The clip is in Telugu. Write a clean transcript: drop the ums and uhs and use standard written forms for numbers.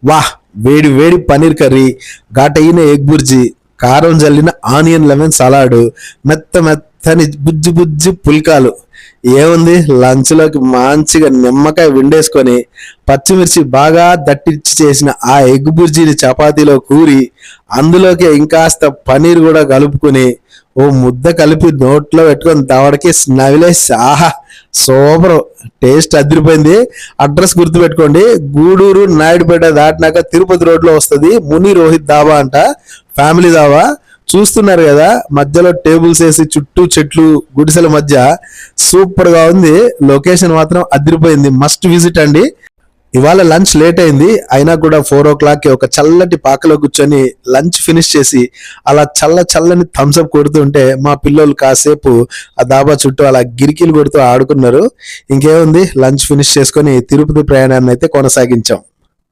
వాహ్! వేడి వేడి పన్నీర్ కర్రీ, ఘాటైన ఎగ్ బుర్జీ, కారం జల్లిన ఆనియన్ లెమన్ సలాడు, మెత్త మెత్తని బుజ్జి బుజ్జి పుల్కాలు. ఏముంది, లంచ్‌లోకి మంచిగా నిమ్మకాయ పిండేసుకొని, పచ్చిమిర్చి బాగా దట్టించి చేసిన ఆ ఎగ్ బుర్జీని చపాతీలో కూరి, అందులోకి ఇంకాస్త పన్నీర్ కూడా కలుపుకొని, ఓ ముద్ద కలిపి నోట్లో పెట్టుకొని దవడకి నవిలేసి ఆహా! సూపరు. టేస్ట్ అదిరిపోయింది. అడ్రస్ గుర్తుపెట్టుకోండి. గూడూరు నాయుడుపేట దాటినాక తిరుపతి రోడ్లో వస్తుంది. ముని రోహిత్ దాబా అంట, ఫ్యామిలీ దాబా. చూస్తున్నారు కదా, మధ్యలో టేబుల్స్ వేసి చుట్టూ చెట్లు గుడిసెల మధ్య సూపర్ గా ఉంది. లొకేషన్ మాత్రం అదిరిపోయింది. మస్ట్ విజిట్ అండి. ఇవాళ లంచ్ లేట్ అయింది, అయినా కూడా 4 o'clock ఒక చల్లటి పాకలో కూర్చొని లంచ్ ఫినిష్ చేసి అలా చల్లని థమ్స్అప్ కొడుతుంటే మా పిల్లలు కాసేపు ఆ దాబా చుట్టూ అలా గిరికీలు కొడుతూ ఆడుకున్నారు. ఇంకేముంది, లంచ్ ఫినిష్ చేసుకొని తిరుపతి ప్రయాణాన్ని అయితే కొనసాగించాం.